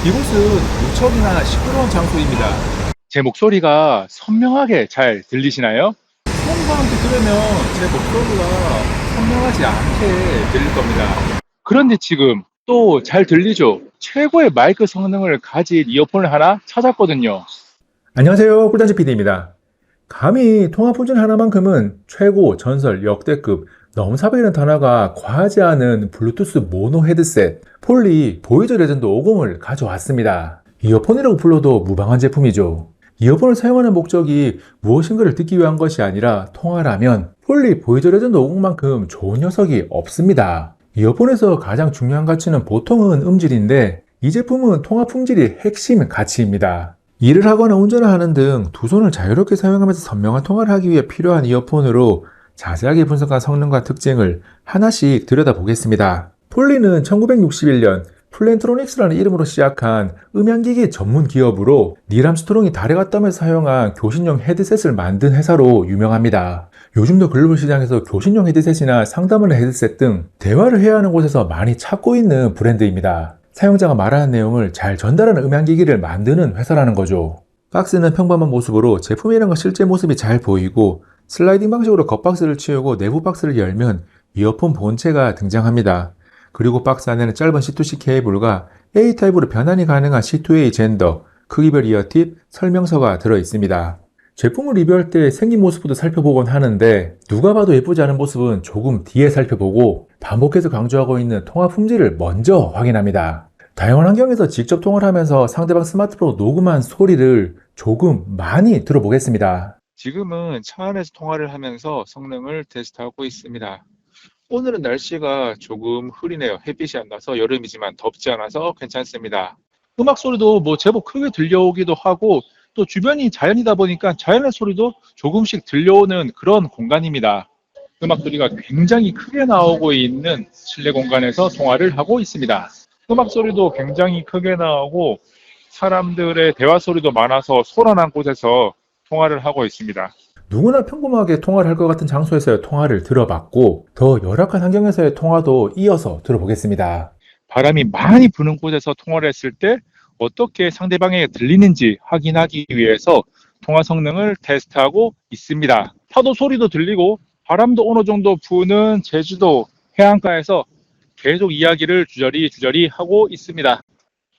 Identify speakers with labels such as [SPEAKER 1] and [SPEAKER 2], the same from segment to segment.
[SPEAKER 1] 이곳은 무척이나 시끄러운 장소입니다. 제 목소리가 선명하게 잘 들리시나요? 처음과 함께 들으면 제 목소리가 선명하지 않게 들릴 겁니다. 그런데 지금 또 잘 들리죠? 최고의 마이크 성능을 가진 이어폰을 하나 찾았거든요.
[SPEAKER 2] 안녕하세요. 꿀단지 PD입니다. 감히 통화 품질 하나만큼은 최고, 전설, 역대급, 넘사벽이라는 단어가 과하지 않은 블루투스 모노 헤드셋 폴리 보이저 레전드 50을 가져왔습니다. 이어폰이라고 불러도 무방한 제품이죠. 이어폰을 사용하는 목적이 무엇인가를 듣기 위한 것이 아니라 통화라면 폴리 보이저 레전드 50만큼 좋은 녀석이 없습니다. 이어폰에서 가장 중요한 가치는 보통은 음질인데 이 제품은 통화 품질이 핵심 가치입니다. 일을 하거나 운전을 하는 등 두 손을 자유롭게 사용하면서 선명한 통화를 하기 위해 필요한 이어폰으로 자세하게 분석한 성능과 특징을 하나씩 들여다보겠습니다. 폴리는 1961년 플랜트로닉스라는 이름으로 시작한 음향기기 전문 기업으로 닐 암스트롱이 달에 갔다 오면서 사용한 교신용 헤드셋을 만든 회사로 유명합니다. 요즘도 글로벌 시장에서 교신용 헤드셋이나 상담하는 헤드셋 등 대화를 해야 하는 곳에서 많이 찾고 있는 브랜드입니다. 사용자가 말하는 내용을 잘 전달하는 음향기기를 만드는 회사라는 거죠. 박스는 평범한 모습으로 제품이란과 실제 모습이 잘 보이고 슬라이딩 방식으로 겉박스를 치우고 내부 박스를 열면 이어폰 본체가 등장합니다. 그리고 박스 안에는 짧은 C2C 케이블과 A타입으로 변환이 가능한 C2A 젠더, 크기별 이어팁, 설명서가 들어있습니다. 제품을 리뷰할 때 생긴 모습부터 살펴보곤 하는데 누가 봐도 예쁘지 않은 모습은 조금 뒤에 살펴보고 반복해서 강조하고 있는 통화 품질을 먼저 확인합니다. 다양한 환경에서 직접 통화를 하면서 상대방 스마트폰으로 녹음한 소리를 조금 많이 들어보겠습니다.
[SPEAKER 1] 지금은 차 안에서 통화를 하면서 성능을 테스트하고 있습니다. 오늘은 날씨가 조금 흐리네요. 햇빛이 안 나서 여름이지만 덥지 않아서 괜찮습니다. 음악 소리도 제법 크게 들려오기도 하고 또 주변이 자연이다 보니까 자연의 소리도 조금씩 들려오는 그런 공간입니다. 음악 소리가 굉장히 크게 나오고 있는 실내 공간에서 통화를 하고 있습니다. 음악 소리도 굉장히 크게 나오고 사람들의 대화 소리도 많아서 소란한 곳에서 통화를 하고 있습니다.
[SPEAKER 2] 누구나 평범하게 통화를 할 것 같은 장소에서의 통화를 들어봤고 더 열악한 환경에서의 통화도 이어서 들어보겠습니다.
[SPEAKER 1] 바람이 많이 부는 곳에서 통화를 했을 때 어떻게 상대방에게 들리는지 확인하기 위해서 통화 성능을 테스트하고 있습니다. 파도 소리도 들리고 바람도 어느 정도 부는 제주도 해안가에서 계속 이야기를 주저리 하고 있습니다.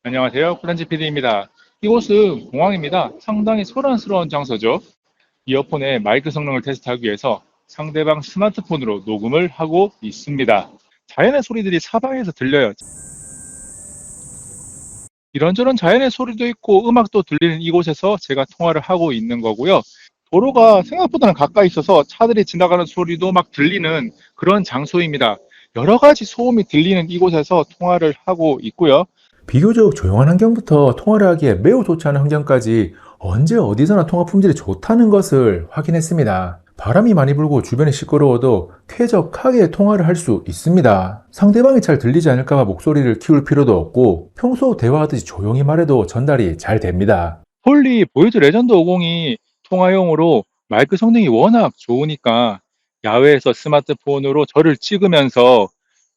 [SPEAKER 1] 안녕하세요. 꿀단지 PD입니다. 이곳은 공항입니다. 상당히 소란스러운 장소죠. 이어폰의 마이크 성능을 테스트하기 위해서 상대방 스마트폰으로 녹음을 하고 있습니다. 자연의 소리들이 사방에서 들려요. 이런저런 자연의 소리도 있고 음악도 들리는 이곳에서 제가 통화를 하고 있는 거고요. 도로가 생각보다는 가까이 있어서 차들이 지나가는 소리도 막 들리는 그런 장소입니다. 여러 가지 소음이 들리는 이곳에서 통화를 하고 있고요.
[SPEAKER 2] 비교적 조용한 환경부터 통화를 하기에 매우 좋지 않은 환경까지 언제 어디서나 통화 품질이 좋다는 것을 확인했습니다. 바람이 많이 불고 주변이 시끄러워도 쾌적하게 통화를 할 수 있습니다. 상대방이 잘 들리지 않을까봐 목소리를 키울 필요도 없고 평소 대화하듯이 조용히 말해도 전달이 잘 됩니다.
[SPEAKER 1] 폴리 보이즈 레전드 50이 통화용으로 마이크 성능이 워낙 좋으니까 야외에서 스마트폰으로 저를 찍으면서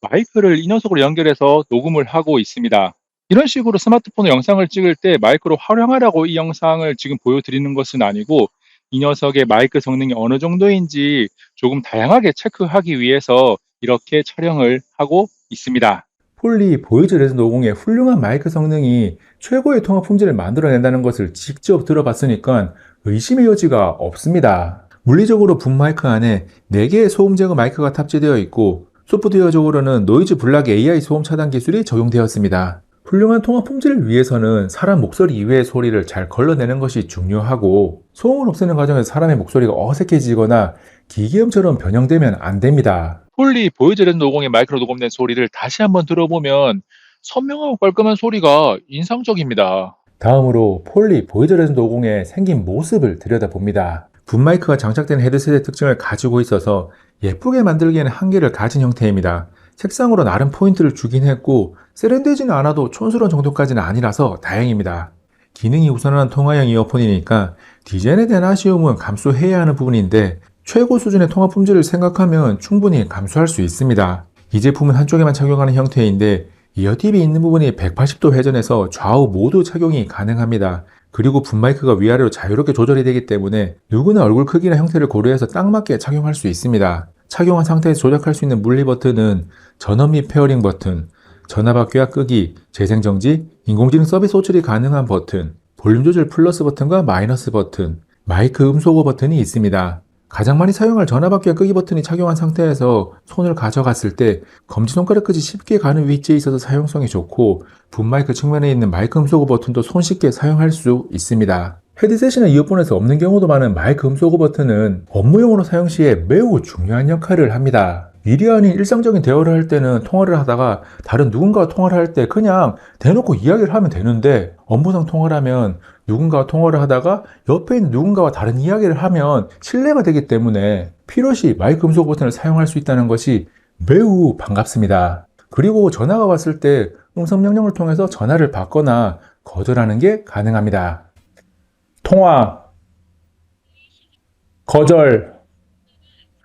[SPEAKER 1] 마이크를 이 녀석으로 연결해서 녹음을 하고 있습니다. 이런 식으로 스마트폰으로 영상을 찍을 때 마이크로 활용하라고 이 영상을 지금 보여드리는 것은 아니고 이 녀석의 마이크 성능이 어느 정도인지 조금 다양하게 체크하기 위해서 이렇게 촬영을 하고 있습니다.
[SPEAKER 2] 폴리 보이즈 레전드 50의 훌륭한 마이크 성능이 최고의 통화 품질을 만들어낸다는 것을 직접 들어봤으니까 의심의 여지가 없습니다. 물리적으로 붐 마이크 안에 4개의 소음 제거 마이크가 탑재되어 있고 소프트웨어적으로는 노이즈 블락 AI 소음 차단 기술이 적용되었습니다. 훌륭한 통화 품질을 위해서는 사람 목소리 이외의 소리를 잘 걸러내는 것이 중요하고 소음을 없애는 과정에서 사람의 목소리가 어색해지거나 기계음처럼 변형되면 안 됩니다.
[SPEAKER 1] 폴리 보이즈 레전드 50의 마이크로 녹음된 소리를 다시 한번 들어보면 선명하고 깔끔한 소리가 인상적입니다.
[SPEAKER 2] 다음으로 폴리 보이저 레전드 50의 생긴 모습을 들여다봅니다. 붐 마이크가 장착된 헤드셋의 특징을 가지고 있어서 예쁘게 만들기에는 한계를 가진 형태입니다. 색상으로 나름 포인트를 주긴 했고 세련되지는 않아도 촌스러운 정도까지는 아니라서 다행입니다. 기능이 우선하는 통화형 이어폰이니까 디자인에 대한 아쉬움은 감수해야 하는 부분인데 최고 수준의 통화 품질을 생각하면 충분히 감수할 수 있습니다. 이 제품은 한쪽에만 착용하는 형태인데 이어팁이 있는 부분이 180도 회전해서 좌우 모두 착용이 가능합니다. 그리고 붐마이크가 위아래로 자유롭게 조절이 되기 때문에 누구나 얼굴 크기나 형태를 고려해서 딱 맞게 착용할 수 있습니다. 착용한 상태에서 조작할 수 있는 물리 버튼은 전원 및 페어링 버튼, 전화 받기와 끄기, 재생 정지, 인공지능 서비스 호출이 가능한 버튼, 볼륨 조절 플러스 버튼과 마이너스 버튼, 마이크 음소거 버튼이 있습니다. 가장 많이 사용할 전화 받기와 끄기 버튼이 착용한 상태에서 손을 가져갔을 때 검지손가락까지 쉽게 가는 위치에 있어서 사용성이 좋고, 붐마이크 측면에 있는 마이크 음소거 버튼도 손쉽게 사용할 수 있습니다. 헤드셋이나 이어폰에서 없는 경우도 많은 마이크 음소거 버튼은 업무용으로 사용 시에 매우 중요한 역할을 합니다. 일이 아닌 일상적인 대화를 할 때는 통화를 하다가 다른 누군가와 통화를 할 때 그냥 대놓고 이야기를 하면 되는데, 업무상 통화를 하면 누군가와 통화를 하다가 옆에 있는 누군가와 다른 이야기를 하면 실례가 되기 때문에 필요시 마이크 음소거 버튼을 사용할 수 있다는 것이 매우 반갑습니다. 그리고 전화가 왔을 때 음성 명령을 통해서 전화를 받거나 거절하는 게 가능합니다. 통화, 거절.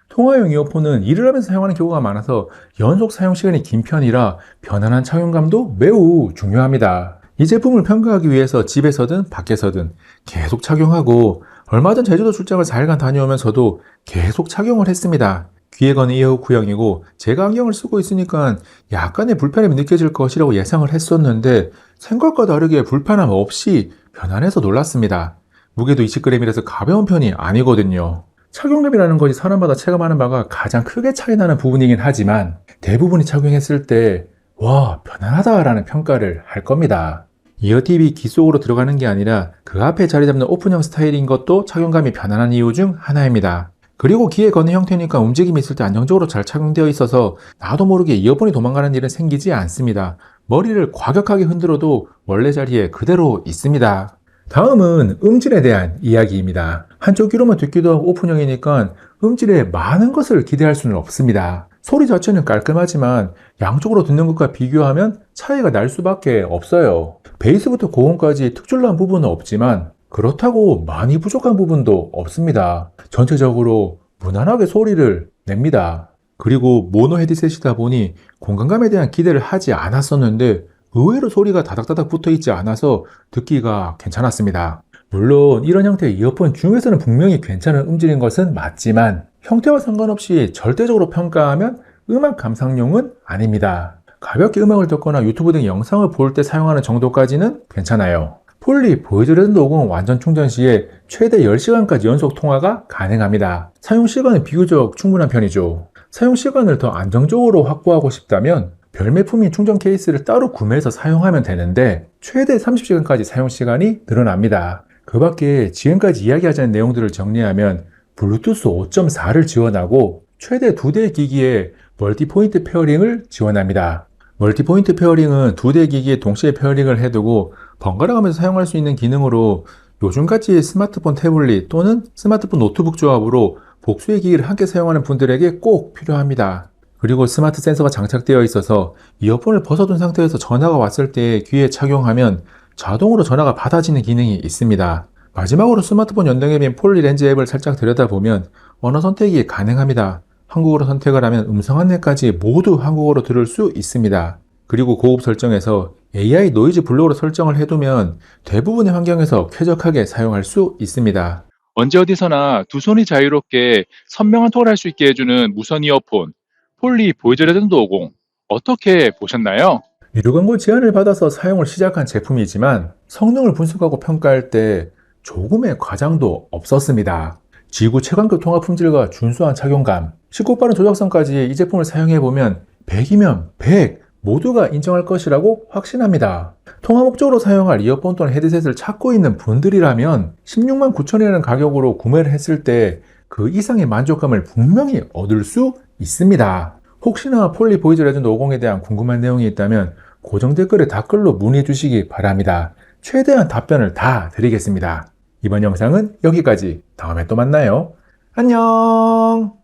[SPEAKER 2] 통화용 이어폰은 일을 하면서 사용하는 경우가 많아서 연속 사용 시간이 긴 편이라 편안한 착용감도 매우 중요합니다. 이 제품을 평가하기 위해서 집에서든 밖에서든 계속 착용하고, 얼마 전 제주도 출장을 4일간 다녀오면서도 계속 착용을 했습니다. 귀에 거는 이어후 구형이고 제가 안경을 쓰고 있으니까 약간의 불편함이 느껴질 것이라고 예상을 했었는데 생각과 다르게 불편함 없이 편안해서 놀랐습니다. 무게도 20g이라서 가벼운 편이 아니거든요. 착용감이라는 것이 사람마다 체감하는 바가 가장 크게 차이 나는 부분이긴 하지만 대부분이 착용했을 때 와, 편안하다라는 평가를 할 겁니다. 이어팁이 귀 속으로 들어가는 게 아니라 그 앞에 자리 잡는 오픈형 스타일인 것도 착용감이 편안한 이유 중 하나입니다. 그리고 귀에 거는 형태니까 움직임이 있을 때 안정적으로 잘 착용되어 있어서 나도 모르게 이어폰이 도망가는 일은 생기지 않습니다. 머리를 과격하게 흔들어도 원래 자리에 그대로 있습니다. 다음은 음질에 대한 이야기입니다. 한쪽 귀로만 듣기도 하고 오픈형이니까 음질에 많은 것을 기대할 수는 없습니다. 소리 자체는 깔끔하지만 양쪽으로 듣는 것과 비교하면 차이가 날 수밖에 없어요. 베이스부터 고음까지 특출난 부분은 없지만 그렇다고 많이 부족한 부분도 없습니다. 전체적으로 무난하게 소리를 냅니다. 그리고 모노 헤드셋이다 보니 공간감에 대한 기대를 하지 않았었는데 의외로 소리가 다닥다닥 붙어있지 않아서 듣기가 괜찮았습니다. 물론 이런 형태의 이어폰 중에서는 분명히 괜찮은 음질인 것은 맞지만 형태와 상관없이 절대적으로 평가하면 음악 감상용은 아닙니다. 가볍게 음악을 듣거나 유튜브 등 영상을 볼 때 사용하는 정도까지는 괜찮아요. 폴리 보이즈 레전드 50 완전 충전 시에 최대 10시간까지 연속 통화가 가능합니다. 사용 시간은 비교적 충분한 편이죠. 사용 시간을 더 안정적으로 확보하고 싶다면 별매품인 충전 케이스를 따로 구매해서 사용하면 되는데 최대 30시간까지 사용 시간이 늘어납니다. 그 밖에 지금까지 이야기하자는 내용들을 정리하면 블루투스 5.4를 지원하고 최대 2대의 기기에 멀티포인트 페어링을 지원합니다. 멀티포인트 페어링은 2대의 기기에 동시에 페어링을 해두고 번갈아 가면서 사용할 수 있는 기능으로 요즘같이 스마트폰 태블릿 또는 스마트폰 노트북 조합으로 복수의 기기를 함께 사용하는 분들에게 꼭 필요합니다. 그리고 스마트 센서가 장착되어 있어서 이어폰을 벗어둔 상태에서 전화가 왔을 때 귀에 착용하면 자동으로 전화가 받아지는 기능이 있습니다. 마지막으로 스마트폰 연동 앱인 폴리 렌즈 앱을 살짝 들여다보면 언어 선택이 가능합니다. 한국어로 선택을 하면 음성 안내까지 모두 한국어로 들을 수 있습니다. 그리고 고급 설정에서 AI 노이즈 블록으로 설정을 해두면 대부분의 환경에서 쾌적하게 사용할 수 있습니다.
[SPEAKER 1] 언제 어디서나 두 손이 자유롭게 선명한 통화를 할 수 있게 해주는 무선 이어폰 폴리 보이즈 레전드 50 어떻게 보셨나요?
[SPEAKER 2] 유료 광고 제안을 받아서 사용을 시작한 제품이지만 성능을 분석하고 평가할 때 조금의 과장도 없었습니다. 지구 최강급 통화 품질과 준수한 착용감, 쉽고 빠른 조작성까지 이 제품을 사용해보면 100이면 100 모두가 인정할 것이라고 확신합니다. 통화 목적으로 사용할 이어폰 또는 헤드셋을 찾고 있는 분들이라면 16만 9천원이라는 가격으로 구매를 했을 때 그 이상의 만족감을 분명히 얻을 수 있습니다. 혹시나 폴리 보이즈 레전드 50에 대한 궁금한 내용이 있다면 고정 댓글에 댓글로 문의해 주시기 바랍니다. 최대한 답변을 다 드리겠습니다. 이번 영상은 여기까지. 다음에 또 만나요. 안녕!